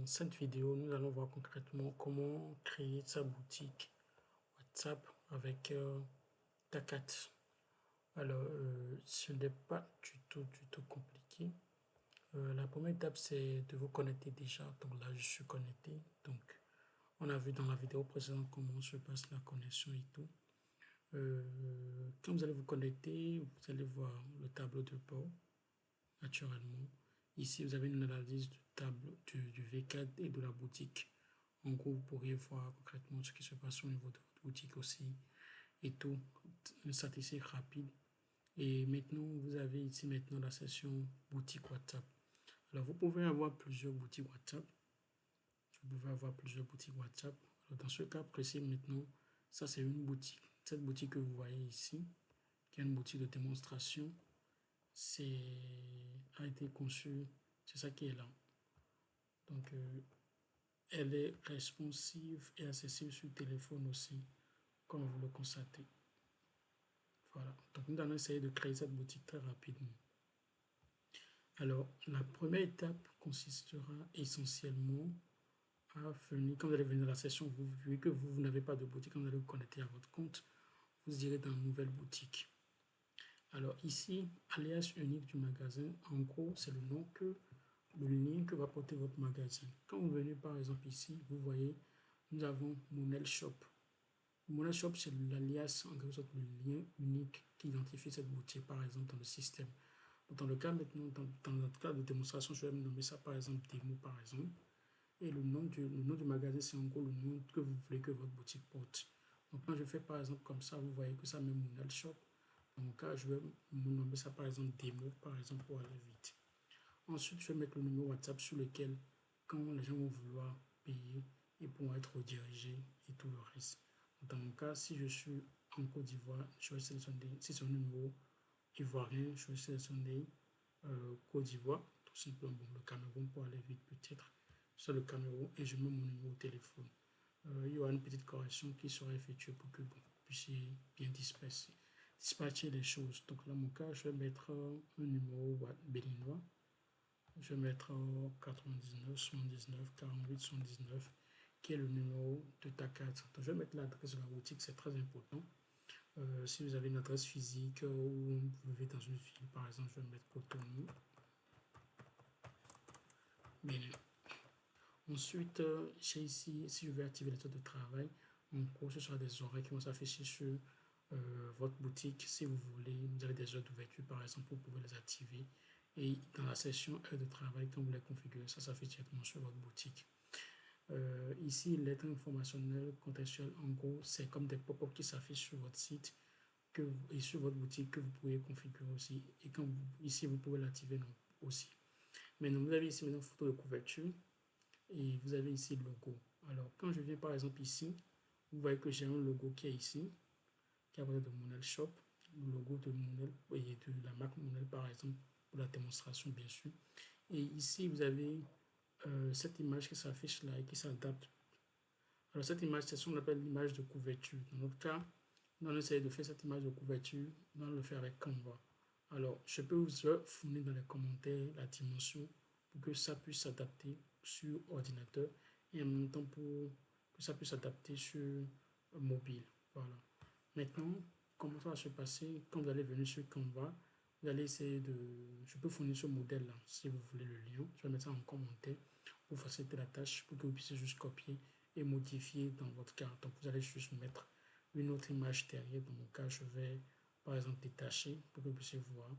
Dans cette vidéo, nous allons voir concrètement comment créer sa boutique WhatsApp avec Takat. Alors, ce n'est pas du tout compliqué. La première étape, c'est de vous connecter déjà. Donc là, je suis connecté. Donc, on a vu dans la vidéo précédente comment se passe la connexion et tout. Quand vous allez vous connecter, vous allez voir le tableau de bord, naturellement. Ici, vous avez une analyse du tableau du V4 et de la boutique. En gros, vous pourriez voir concrètement ce qui se passe au niveau de votre boutique aussi et tout, une statistique rapide. Et maintenant, vous avez ici maintenant la section boutique WhatsApp. Alors, vous pouvez avoir plusieurs boutiques WhatsApp. Vous pouvez avoir plusieurs boutiques WhatsApp. Alors, dans ce cas précis, maintenant, ça c'est une boutique. Cette boutique que vous voyez ici, qui est une boutique de démonstration, a été conçue, c'est ça qui est là. Donc, elle est responsive et accessible sur téléphone aussi, comme vous le constatez. Voilà. Donc, nous allons essayer de créer cette boutique très rapidement. Alors, la première étape consistera essentiellement à venir, quand vous allez venir dans la session, vu que vous n'avez pas de boutique, quand vous allez vous connecter à votre compte, vous irez dans Nouvelle boutique. Alors ici, alias unique du magasin, en gros, c'est le nom le lien que va porter votre magasin. Quand vous venez par exemple ici, vous voyez, nous avons Monel Shop. Monel Shop, c'est l'alias, en quelque sorte, le lien unique qui identifie cette boutique, par exemple, dans le système. Donc, dans le cas maintenant, dans le cas de démonstration, je vais me nommer ça par exemple démo, par exemple. Et le nom du magasin, c'est en gros le nom que vous voulez que votre boutique porte. Donc, quand je fais par exemple comme ça, vous voyez que ça met Monel Shop. Dans mon cas, je vais me nommer ça par exemple démo, par exemple, pour aller vite. Ensuite, je vais mettre le numéro WhatsApp sur lequel, quand les gens vont vouloir payer, ils pourront être redirigés et tout le reste. Dans mon cas, si je suis en Côte d'Ivoire, je vais sélectionner, si c'est un numéro ivoirien, je vais sélectionner Côte d'Ivoire, tout simplement. Bon, le Cameroun pour aller vite peut-être, c'est le Cameroun et je mets mon numéro de téléphone. Il y aura une petite correction qui sera effectuée pour que vous puissiez bien dispatcher les choses. Donc, dans mon cas, je vais mettre un numéro béninois. Je vais mettre 99 79 48 79 qui est le numéro de ta carte. Donc, je vais mettre l'adresse de la boutique, c'est très important. Si vous avez une adresse physique ou vous vivez dans une ville, par exemple, je vais mettre Cotonou. Bien. Ensuite, j'ai ici, si je veux activer les heures de travail, en gros, ce sera des horaires qui vont s'afficher sur votre boutique. Si vous voulez, vous avez des heures d'ouverture, par exemple, vous pouvez les activer. Et dans la section heures de travail, quand vous les configurez, ça s'affiche directement sur votre boutique. Ici, lettre informationnelle contextuelle, en gros, c'est comme des pop-up qui s'affichent sur votre site et sur votre boutique que vous pouvez configurer aussi. Et quand ici, vous pouvez l'activer aussi. Maintenant, vous avez ici une photo de couverture et vous avez ici le logo. Alors, quand je viens par exemple ici, vous voyez que j'ai un logo qui est ici, qui est à côté de Monel Shop, le logo de Monel et de la marque Monel par exemple, pour la démonstration bien sûr. Et ici, vous avez cette image qui s'affiche là et qui s'adapte. Alors, cette image, c'est ce qu'on appelle l'image de couverture. Dans notre cas, nous allons essayer de faire cette image de couverture, nous allons le faire avec Canva. Alors, je peux vous fournir dans les commentaires la dimension pour que ça puisse s'adapter sur ordinateur et en même temps pour que ça puisse s'adapter sur mobile. Voilà. Maintenant, comment ça va se passer quand vous allez venir sur Canva? Vous allez essayer de... Je peux fournir ce modèle-là si vous voulez le lien. Je vais mettre ça en commentaire pour faciliter la tâche, pour que vous puissiez juste copier et modifier dans votre carte. Donc, vous allez juste mettre une autre image derrière. Dans mon cas, je vais par exemple détacher pour que vous puissiez voir.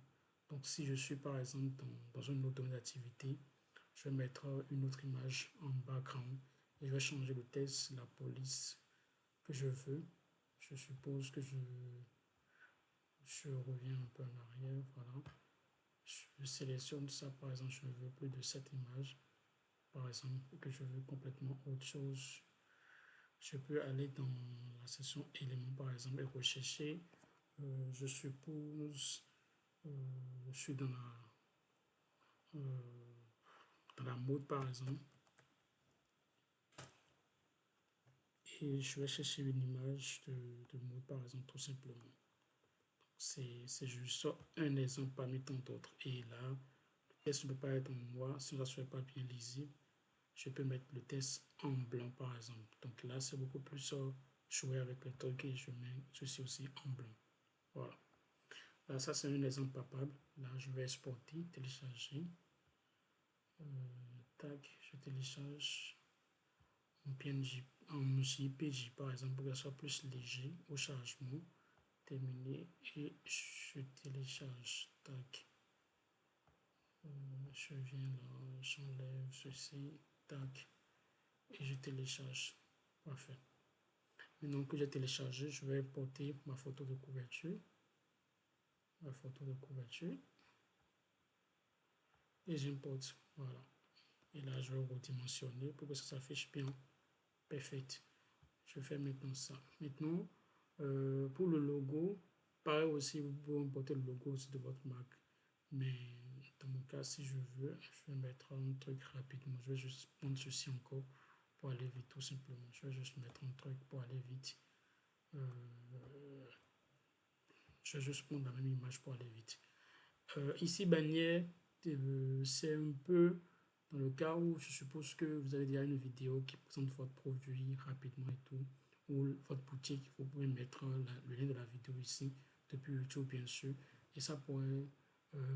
Donc, si je suis par exemple dans une autre domaine d'activité, je vais mettre une autre image en background et je vais changer le texte, la police que je veux. Je suppose que je reviens un peu en arrière, voilà. Je sélectionne ça, par exemple, je ne veux plus de cette image, par exemple, que je veux complètement autre chose. Je peux aller dans la section éléments, par exemple, et rechercher. Je suppose, je suis dans la mode, par exemple, et je vais chercher une image de mode, par exemple, tout simplement. C'est juste un exemple parmi tant d'autres. Et là, le texte ne peut pas être en noir si ça ne serait pas bien lisible. je peux mettre le texte en blanc par exemple. Donc là, c'est beaucoup plus jouer avec les trucs et je mets ceci aussi en blanc. Voilà. Là, ça, c'est un exemple palpable. Là, je vais exporter, télécharger. Tac, je télécharge en PNG, en JPG par exemple, pour que ce soit plus léger au chargement. Terminé et je télécharge. Tac. Je viens là, j'enlève ceci. Tac. Et je télécharge. Parfait. Maintenant que j'ai téléchargé, je vais importer ma photo de couverture. Ma photo de couverture. Et j'importe. Voilà. Et là, je vais redimensionner pour que ça s'affiche bien. Parfait. Je fais maintenant ça. Maintenant, pour le logo, pareil aussi, vous pouvez importer le logo aussi de votre marque. Mais dans mon cas, si je veux, je vais mettre un truc rapidement. Je vais juste prendre ceci encore pour aller vite, tout simplement. Je vais juste mettre un truc pour aller vite. Je vais juste prendre la même image pour aller vite. Ici, bannière, c'est un peu dans le cas où je suppose que vous avez déjà une vidéo qui présente votre produit rapidement et tout, ou votre boutique, vous pouvez mettre le lien de la vidéo ici, depuis YouTube bien sûr, et ça pourrait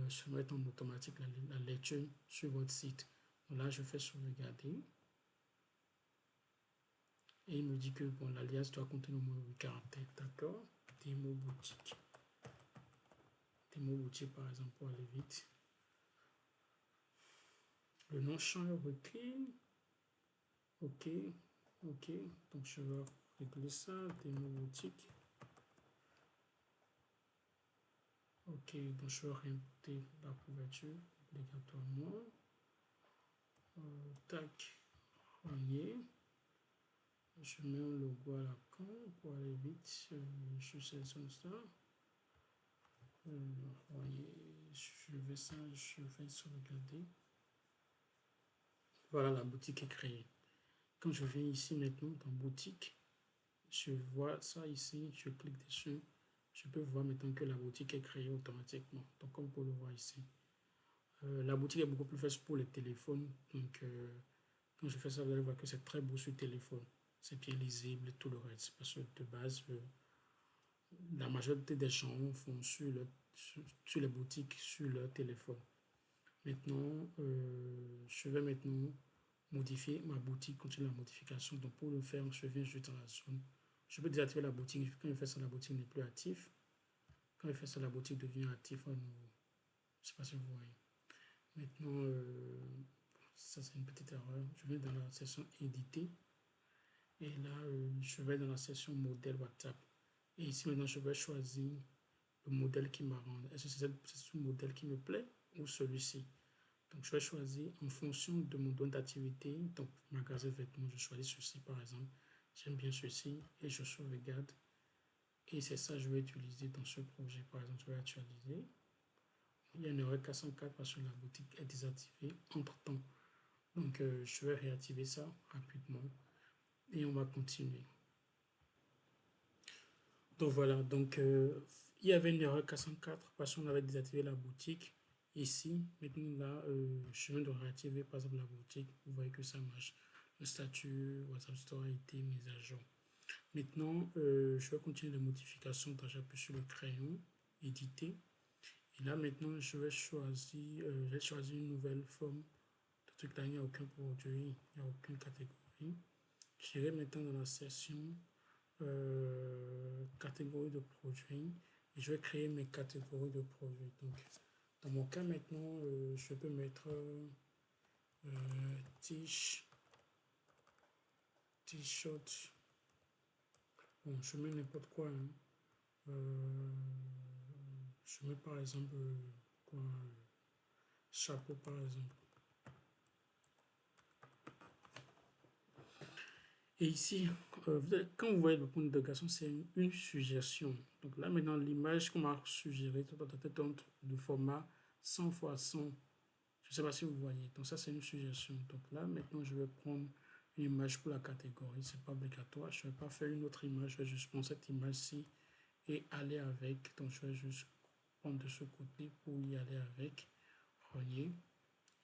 se mettre en automatique la lecture sur votre site. Donc là, je fais sauvegarder. Et il me dit que bon, l'alias doit contenir au moins 8 caractères. D'accord. Démo boutique. Démo boutique, par exemple, pour aller vite. Le nom champ est requis. OK. OK. Donc, je vais régler ça. Démo boutique. OK. Donc, je vais réimporter la couverture obligatoirement. Tac. Voyez. Je mets un logo à la con pour aller vite. Je sélectionne ça. Voyez, je vais ça, je vais sauvegarder. Voilà, la boutique est créée. Quand je viens ici maintenant dans boutique, je vois ça ici, je clique dessus. Je peux voir maintenant que la boutique est créée automatiquement. Donc, comme vous pouvez le voir ici. La boutique est beaucoup plus facile pour les téléphones. Donc, quand je fais ça, vous allez voir que c'est très beau sur téléphone. C'est bien lisible et tout le reste. Parce que de base, la majorité des gens font sur les boutiques sur leur téléphone. Maintenant, je vais maintenant modifier ma boutique, continuer la modification. Donc pour le faire, je viens juste dans la zone. Je peux désactiver la boutique. Quand je fais ça, la boutique n'est plus active. Quand je fais ça, la boutique devient active à nouveau. Je ne sais pas si vous voyez. Maintenant, ça c'est une petite erreur. Je vais dans la section éditer. Et là, je vais dans la section modèle WhatsApp. Et ici maintenant, je vais choisir le modèle qui m'arrange. Est-ce que c'est ce modèle qui me plaît ou celui-ci? Donc, je vais choisir en fonction de mon domaine d'activité. Donc, magasin vêtements, je choisis ceci par exemple. J'aime bien ceci et je sauvegarde. Et c'est ça que je vais utiliser dans ce projet. Par exemple, je vais actualiser. Il y a une erreur 404 parce que la boutique est désactivée entre-temps. Donc, je vais réactiver ça rapidement et on va continuer. Donc, voilà. Donc, il y avait une erreur 404 parce qu'on avait désactivé la boutique. Ici, maintenant là, je viens de réactiver par exemple la boutique. Vous voyez que ça marche. Le statut WhatsApp Store a été mis à jour. Maintenant, je vais continuer les modifications. Donc, j'appuie sur le crayon, éditer. Et là, maintenant, je vais choisir une nouvelle forme. De truc là, il n'y a aucun produit, il n'y a aucune catégorie. J'irai maintenant dans la section catégorie de produits. Et je vais créer mes catégories de produits. Donc, dans mon cas maintenant, je peux mettre t-shirt. Bon, je mets n'importe quoi. Hein. Je mets par exemple quoi, chapeau par exemple. Et ici, quand vous voyez le point d'interrogation, c'est une suggestion. Donc là maintenant, l'image qu'on m'a suggérée doit être de format 100 x 100. Je ne sais pas si vous voyez. Donc ça, c'est une suggestion. Donc là, maintenant, je vais prendre une image pour la catégorie. Ce n'est pas obligatoire. Je ne vais pas faire une autre image. Je vais juste prendre cette image-ci et aller avec. Donc je vais juste prendre de ce côté pour y aller avec. Voyez.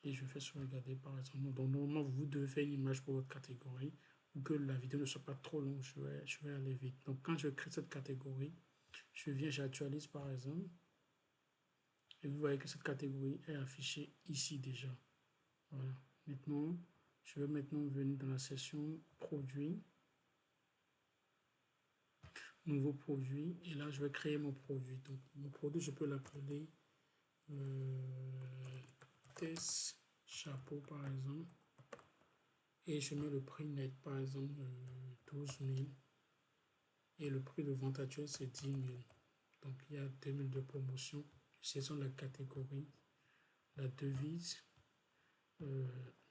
et je fais sauvegarder par exemple. Donc normalement, vous devez faire une image pour votre catégorie pour que la vidéo ne soit pas trop longue. Je vais aller vite. Donc quand je crée cette catégorie, je viens, j'actualise par exemple. Et vous voyez que cette catégorie est affichée ici déjà. Voilà. Maintenant, je vais maintenant venir dans la section produit, nouveau produit, et là je vais créer mon produit. Donc mon produit, je peux l'appeler test chapeau par exemple, et je mets le prix net par exemple 12 000 et le prix de vente actuel c'est 10 000. Donc il y a 2 000 de promotion. Je sélectionne la catégorie, la devise.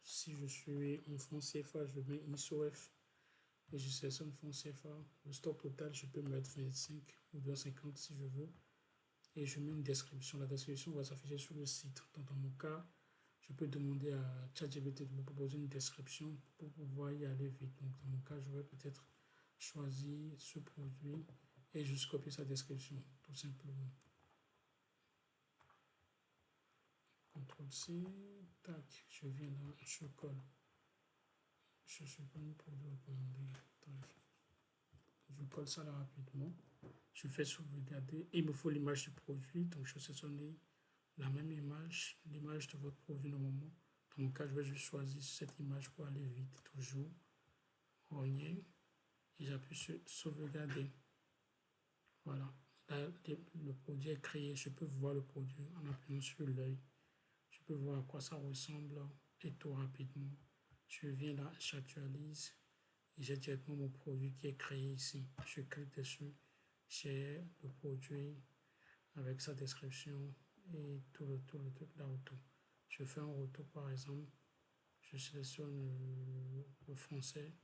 Si je suis en franc CFA, je mets ISOF et je sélectionne franc CFA. Le stock total, je peux mettre 25 ou 250 si je veux. Et je mets une description. La description va s'afficher sur le site. Donc dans mon cas, je peux demander à ChatGPT de me proposer une description pour pouvoir y aller vite. Donc dans mon cas, je vais peut-être choisir ce produit et juste copier sa description, tout simplement. CTRL-C, tac, je viens là, je colle. Je suis pas une produit recommandé. Je colle ça là rapidement. Je fais sauvegarder. Il me faut l'image du produit. Donc je sélectionne la même image, l'image de votre produit normalement. Dans mon cas, je vais juste choisir cette image pour aller vite. Toujours. Rogner. Et j'appuie sur sauvegarder. Voilà. Là, le produit est créé. Je peux voir le produit en appuyant sur l'œil. Je peux voir à quoi ça ressemble et tout rapidement. Je viens là, j'actualise et j'ai directement mon produit qui est créé ici. Je clique dessus, j'ai le produit avec sa description et tout le truc là autour. Je fais un retour par exemple, je sélectionne le français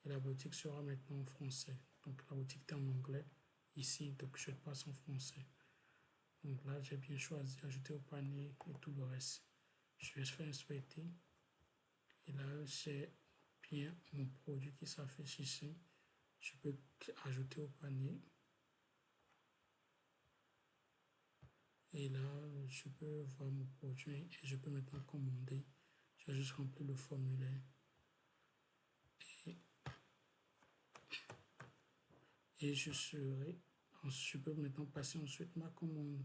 et la boutique sera maintenant en français. Donc la boutique est en anglais ici, donc je passe en français. Donc là, j'ai bien choisi ajouter au panier et tout le reste. Je vais faire inspecter. Et là, j'ai bien mon produit qui s'affiche ici. Je peux ajouter au panier. Et là, je peux voir mon produit et je peux maintenant commander. Je vais juste remplir le formulaire. Et je peux maintenant passer ensuite ma commande.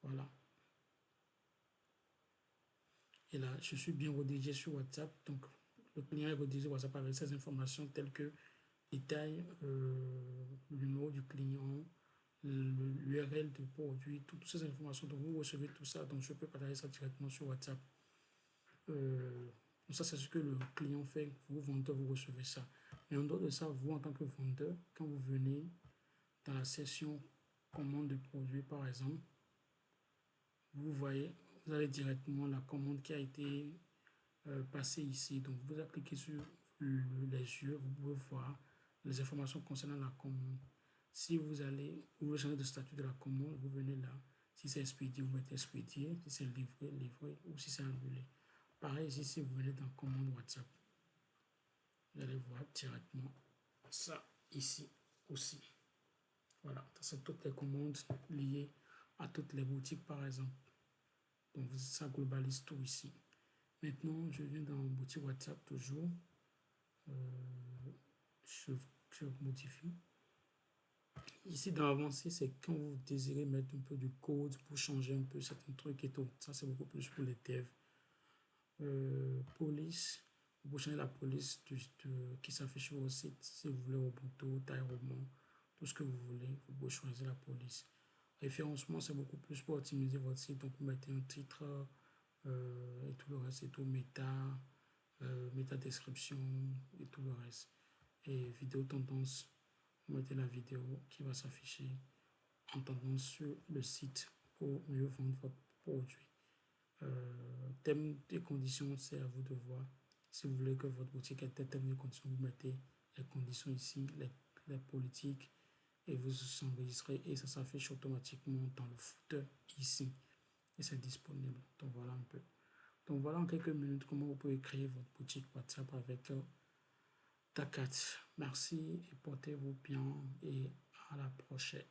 Voilà. Et là, je suis bien redirigé sur WhatsApp. Donc, le client est redirigé sur WhatsApp avec ces informations telles que détail, le numéro du client, l'URL du produit, toutes ces informations. Donc, vous recevez tout ça. Donc, je peux partager ça directement sur WhatsApp. Ça, c'est ce que le client fait. Vous, vendeur, vous recevez ça. Mais en dehors de ça, vous, en tant que vendeur, quand vous venez dans la section commande de produit, par exemple, vous voyez, vous avez directement la commande qui a été passée ici. Donc, vous appliquez sur les yeux, vous pouvez voir les informations concernant la commande. Si vous allez, vous changez de statut de la commande, vous venez là. Si c'est expédié, vous mettez expédié. Si c'est livré, livré. Ou si c'est annulé. Pareil, ici, si vous venez dans commande WhatsApp, vous allez voir directement ça ici aussi. Voilà, c'est toutes les commandes liées à toutes les boutiques, par exemple. Donc, ça globalise tout ici. Maintenant, je viens dans boutique WhatsApp toujours. Je modifie. Ici, dans avancé, c'est quand vous désirez mettre un peu de code pour changer un peu certains trucs et tout. Ça, c'est beaucoup plus pour les devs. Police, vous changer la police qui s'affiche sur votre site. Si vous voulez Ubuntu, taille roman, tout ce que vous voulez, vous pouvez choisir la police. Référencement, c'est beaucoup plus pour optimiser votre site. Donc, vous mettez un titre et tout le reste, et tout, méta description et tout le reste. Et vidéo tendance, vous mettez la vidéo qui va s'afficher en tendance sur le site pour mieux vendre votre produit. Thème et conditions, c'est à vous de voir. Si vous voulez que votre boutique ait thème et conditions, vous mettez les conditions ici, les politiques, et vous enregistrez et ça s'affiche automatiquement dans le footer ici. Et c'est disponible. Donc voilà un peu. Donc voilà en quelques minutes comment vous pouvez créer votre boutique WhatsApp avec Takat. Merci et portez-vous bien et à la prochaine.